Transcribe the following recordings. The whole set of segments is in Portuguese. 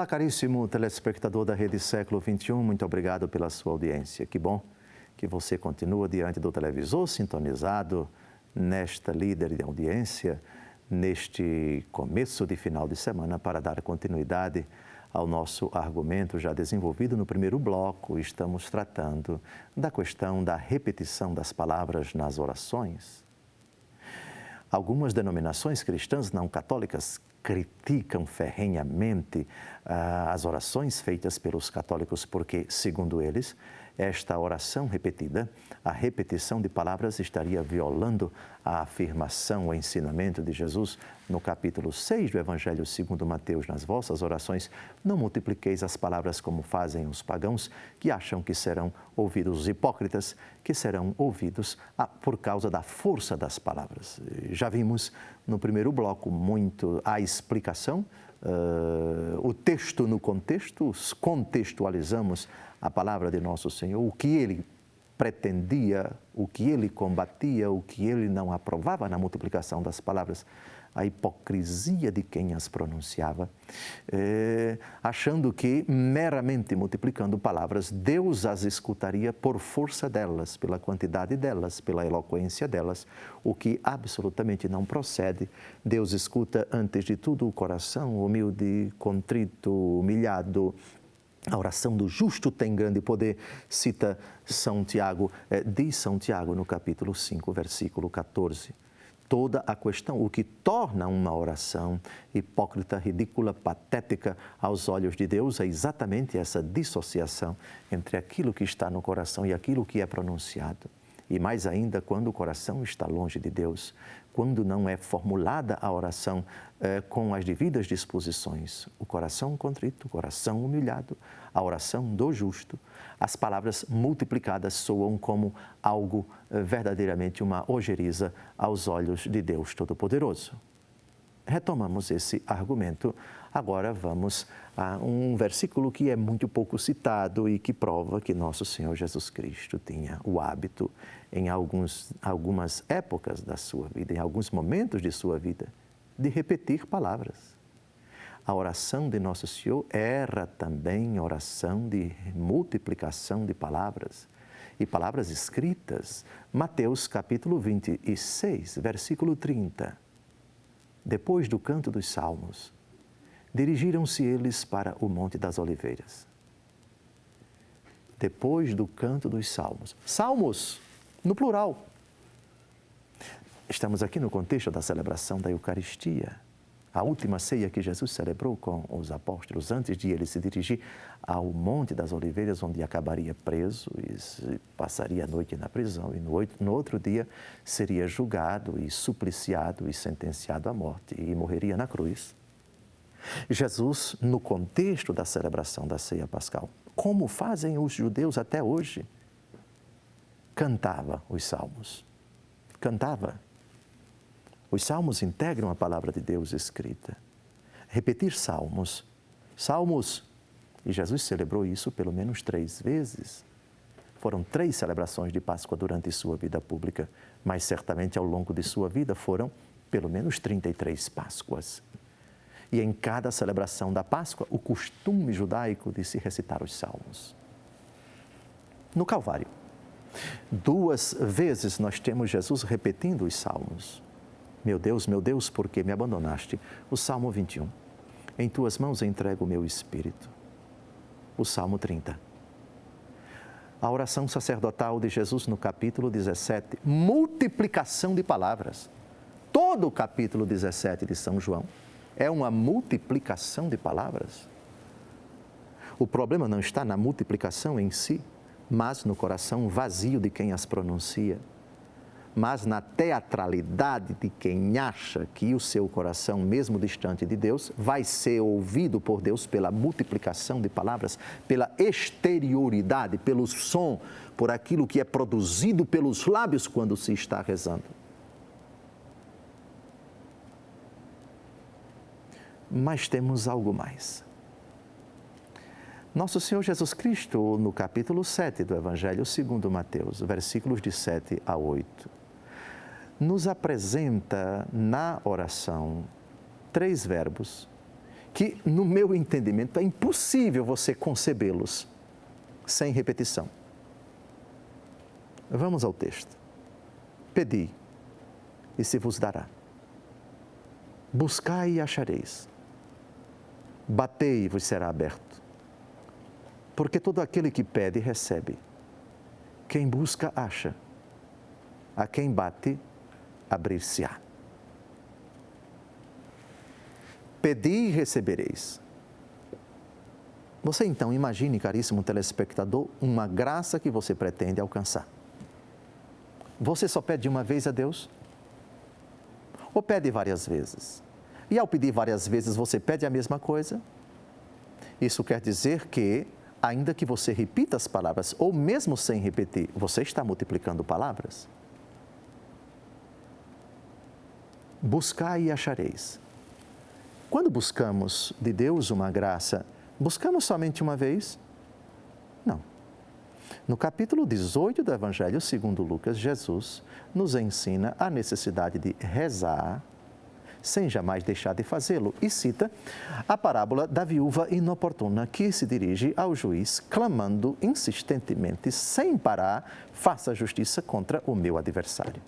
Olá, caríssimo telespectador da Rede Século XXI, muito obrigado pela sua audiência. Que bom que você continua diante do televisor, sintonizado nesta líder de audiência, neste começo de final de semana, para dar continuidade ao nosso argumento já desenvolvido no primeiro bloco. Estamos tratando da questão da repetição das palavras nas orações. Algumas denominações cristãs não católicas criticam ferrenhamente as orações feitas pelos católicos porque, segundo eles, esta oração repetida, a repetição de palavras estaria violando a afirmação, o ensinamento de Jesus no capítulo 6 do Evangelho segundo Mateus. Nas vossas orações, não multipliqueis as palavras como fazem os pagãos, que acham que serão ouvidos, os hipócritas, que serão ouvidos por causa da força das palavras. Já vimos no primeiro bloco muito a explicação, o texto no contexto, contextualizamos a palavra de nosso Senhor, o que Ele pretendia, o que Ele combatia, o que Ele não aprovava na multiplicação das palavras, a hipocrisia de quem as pronunciava, achando que meramente multiplicando palavras, Deus as escutaria por força delas, pela quantidade delas, pela eloquência delas, o que absolutamente não procede. Deus escuta antes de tudo o coração humilde, contrito, humilhado. A oração do justo tem grande poder, cita São Tiago, diz São Tiago no capítulo 5, versículo 14. Toda a questão, o que torna uma oração hipócrita, ridícula, patética aos olhos de Deus é exatamente essa dissociação entre aquilo que está no coração e aquilo que é pronunciado. E mais ainda quando o coração está longe de Deus, quando não é formulada a oração com as devidas disposições. O coração contrito, o coração humilhado, a oração do justo. As palavras multiplicadas soam como algo verdadeiramente uma ojeriza aos olhos de Deus Todo-Poderoso. Retomamos esse argumento. Agora vamos a um versículo que é muito pouco citado e que prova que nosso Senhor Jesus Cristo tinha o hábito, em algumas épocas da sua vida, em alguns momentos de sua vida, de repetir palavras. A oração de nosso Senhor era também oração de multiplicação de palavras e palavras escritas. Mateus capítulo 26, versículo 30. Depois do canto dos salmos, dirigiram-se eles para o Monte das Oliveiras. Depois do canto dos salmos. Salmos, no plural. Estamos aqui no contexto da celebração da Eucaristia, a última ceia que Jesus celebrou com os apóstolos, antes de ele se dirigir ao Monte das Oliveiras, onde acabaria preso e passaria a noite na prisão. E no outro dia seria julgado e supliciado e sentenciado à morte e morreria na cruz. Jesus, no contexto da celebração da ceia pascal, como fazem os judeus até hoje, cantava os salmos. Cantava. Os salmos integram a palavra de Deus escrita. Repetir salmos. Salmos. E Jesus celebrou isso pelo menos 3 vezes. Foram 3 celebrações de Páscoa durante sua vida pública, mas certamente ao longo de sua vida foram pelo menos 33 Páscoas. E em cada celebração da Páscoa, o costume judaico de se recitar os salmos. No Calvário, 2 vezes nós temos Jesus repetindo os salmos. Meu Deus, por que me abandonaste? O Salmo 21. Em tuas mãos entrego o meu espírito. O Salmo 30. A oração sacerdotal de Jesus no capítulo 17. Multiplicação de palavras. Todo o capítulo 17 de São João é uma multiplicação de palavras. O problema não está na multiplicação em si, mas no coração vazio de quem as pronuncia. Mas na teatralidade de quem acha que o seu coração, mesmo distante de Deus, vai ser ouvido por Deus pela multiplicação de palavras, pela exterioridade, pelo som, por aquilo que é produzido pelos lábios quando se está rezando. Mas temos algo mais. Nosso Senhor Jesus Cristo, no capítulo 7 do Evangelho segundo Mateus, versículos de 7 a 8, nos apresenta na oração 3 verbos que, no meu entendimento, é impossível você concebê-los sem repetição. Vamos ao texto. Pedi, e se vos dará. Buscai e achareis. Batei e vos será aberto. Porque todo aquele que pede, recebe. Quem busca, acha. A quem bate, abrir-se-á. Pedi e recebereis. Você então imagine, caríssimo telespectador, uma graça que você pretende alcançar. Você só pede uma vez a Deus? Ou pede várias vezes? E ao pedir várias vezes, você pede a mesma coisa? Isso quer dizer que, ainda que você repita as palavras, ou mesmo sem repetir, você está multiplicando palavras? Buscai e achareis. Quando buscamos de Deus uma graça, buscamos somente uma vez? Não. No capítulo 18 do Evangelho segundo Lucas, Jesus nos ensina a necessidade de rezar sem jamais deixar de fazê-lo e cita a parábola da viúva inoportuna que se dirige ao juiz clamando insistentemente, sem parar, faça justiça contra o meu adversário.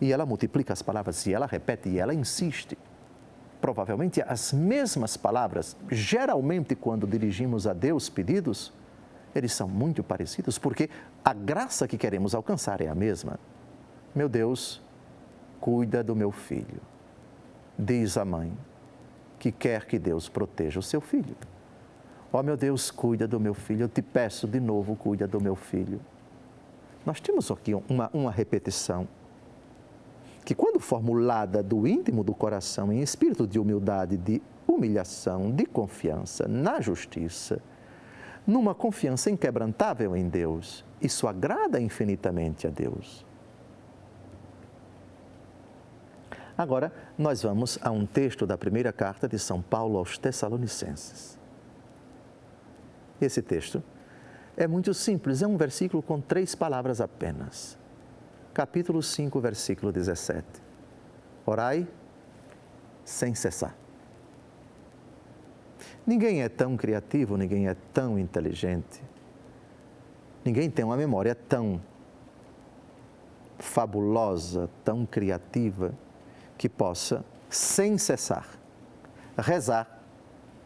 E ela multiplica as palavras, e ela repete, e ela insiste. Provavelmente as mesmas palavras, geralmente quando dirigimos a Deus pedidos, eles são muito parecidos, porque a graça que queremos alcançar é a mesma. Meu Deus, cuida do meu filho. Diz a mãe que quer que Deus proteja o seu filho. Ó meu Deus, cuida do meu filho, eu te peço de novo, cuida do meu filho. Nós temos aqui uma repetição que, quando formulada do íntimo do coração, em espírito de humildade, de humilhação, de confiança na justiça, numa confiança inquebrantável em Deus, isso agrada infinitamente a Deus. Agora, nós vamos a um texto da primeira carta de São Paulo aos Tessalonicenses. Esse texto é muito simples, é um versículo com 3 palavras apenas. Capítulo 5, versículo 17. Orai sem cessar. Ninguém é tão criativo, ninguém é tão inteligente, ninguém tem uma memória tão fabulosa, tão criativa, que possa, sem cessar, rezar,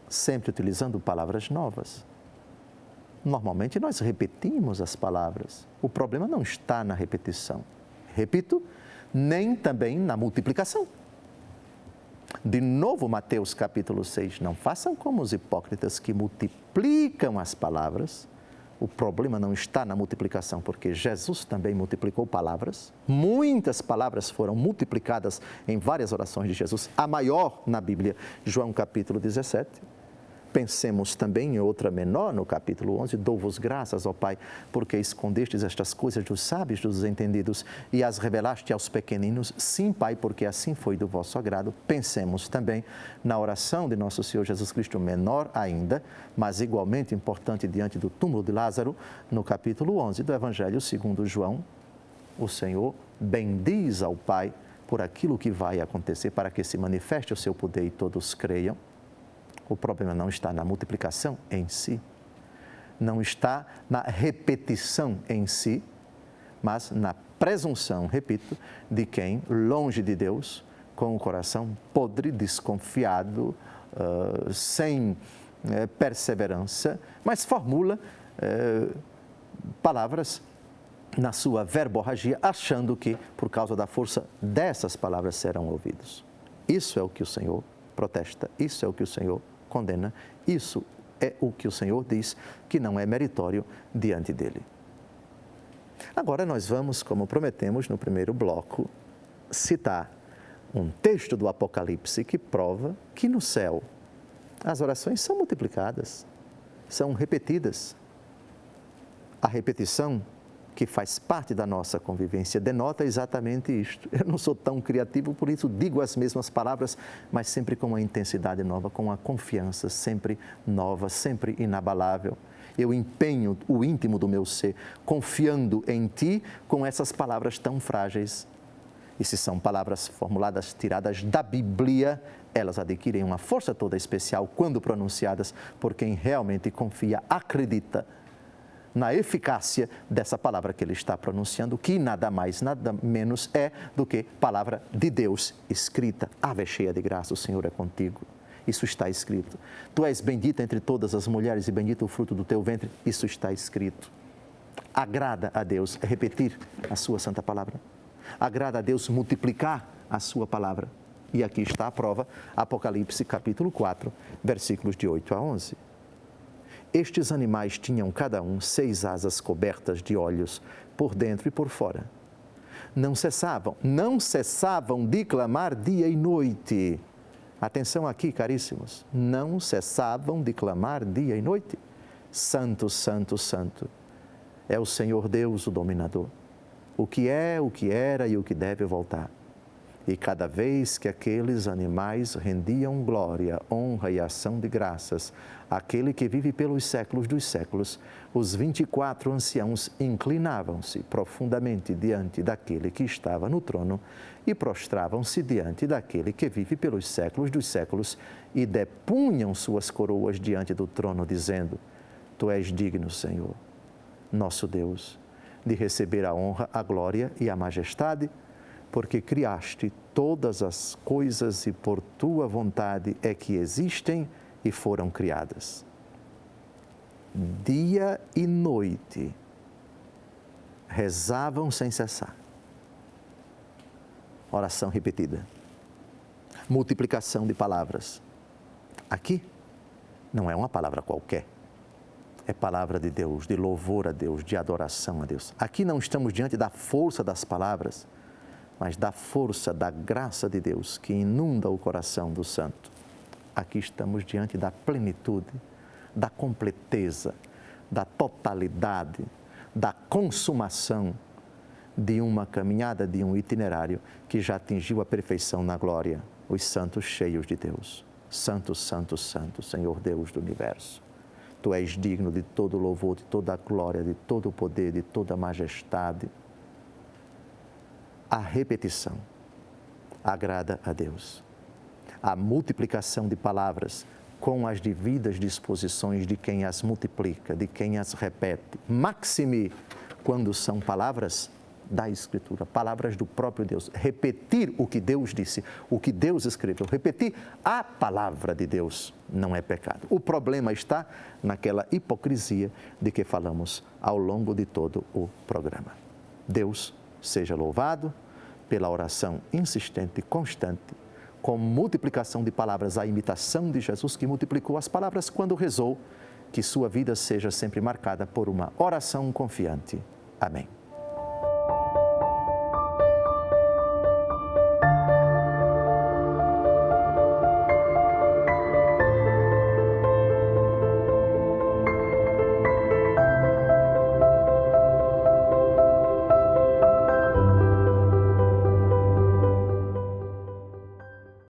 sempre utilizando palavras novas. Normalmente nós repetimos as palavras. O problema não está na repetição. Repito, nem também na multiplicação. De novo, Mateus capítulo 6, não façam como os hipócritas que multiplicam as palavras. O problema não está na multiplicação, porque Jesus também multiplicou palavras. Muitas palavras foram multiplicadas em várias orações de Jesus. A maior na Bíblia, João capítulo 17. Pensemos também em outra menor, no capítulo 11, dou-vos graças, ó Pai, porque escondestes estas coisas dos sábios, dos entendidos, e as revelaste aos pequeninos. Sim, Pai, porque assim foi do vosso agrado. Pensemos também na oração de nosso Senhor Jesus Cristo, menor ainda, mas igualmente importante diante do túmulo de Lázaro, no capítulo 11 do Evangelho segundo João. O Senhor bendiz ao Pai por aquilo que vai acontecer, para que se manifeste o seu poder e todos creiam. O problema não está na multiplicação em si, não está na repetição em si, mas na presunção, repito, de quem, longe de Deus, com o coração podre, desconfiado, sem perseverança, mas formula palavras na sua verborragia, achando que, por causa da força dessas palavras, serão ouvidos. Isso é o que o Senhor protesta, isso é o que o Senhor condena, isso é o que o Senhor diz que não é meritório diante dele. Agora nós vamos, como prometemos no primeiro bloco, citar um texto do Apocalipse que prova que no céu as orações são multiplicadas, são repetidas. A repetição, que faz parte da nossa convivência, denota exatamente isto. Eu não sou tão criativo, por isso digo as mesmas palavras, mas sempre com uma intensidade nova, com uma confiança sempre nova, sempre inabalável. Eu empenho o íntimo do meu ser, confiando em Ti com essas palavras tão frágeis. E se são palavras formuladas, tiradas da Bíblia, elas adquirem uma força toda especial quando pronunciadas por quem realmente confia, acredita na eficácia dessa palavra que ele está pronunciando, que nada mais, nada menos é do que palavra de Deus escrita. Ave cheia de graça, o Senhor é contigo. Isso está escrito. Tu és bendita entre todas as mulheres e bendito o fruto do teu ventre. Isso está escrito. Agrada a Deus repetir a sua santa palavra. Agrada a Deus multiplicar a sua palavra. E aqui está a prova, Apocalipse capítulo 4, versículos de 8 a 11. Estes animais tinham cada um 6 asas cobertas de olhos, por dentro e por fora. Não cessavam de clamar dia e noite. Atenção aqui, caríssimos. Não cessavam de clamar dia e noite. Santo, santo, santo. É o Senhor Deus, o dominador. O que é, o que era e o que deve voltar. E cada vez que aqueles animais rendiam glória, honra e ação de graças àquele que vive pelos séculos dos séculos, os 24 anciãos inclinavam-se profundamente diante daquele que estava no trono e prostravam-se diante daquele que vive pelos séculos dos séculos e depunham suas coroas diante do trono, dizendo: Tu és digno, Senhor, nosso Deus, de receber a honra, a glória e a majestade, porque criaste todas as coisas e por tua vontade é que existem e foram criadas. Dia e noite rezavam sem cessar. Oração repetida. Multiplicação de palavras. Aqui não é uma palavra qualquer. É palavra de Deus, de louvor a Deus, de adoração a Deus. Aqui não estamos diante da força das palavras, mas da força, da graça de Deus que inunda o coração do santo. Aqui estamos diante da plenitude, da completeza, da totalidade, da consumação de uma caminhada, de um itinerário que já atingiu a perfeição na glória, os santos cheios de Deus. Santo, santo, santo, Senhor Deus do universo. Tu és digno de todo louvor, de toda a glória, de todo o poder, de toda a majestade. A repetição agrada a Deus. A multiplicação de palavras com as devidas disposições de quem as multiplica, de quem as repete. Maxime quando são palavras da Escritura, palavras do próprio Deus. Repetir o que Deus disse, o que Deus escreveu. Repetir a palavra de Deus não é pecado. O problema está naquela hipocrisia de que falamos ao longo de todo o programa. Deus seja louvado pela oração insistente e constante, com multiplicação de palavras, a imitação de Jesus que multiplicou as palavras quando rezou, que sua vida seja sempre marcada por uma oração confiante. Amém.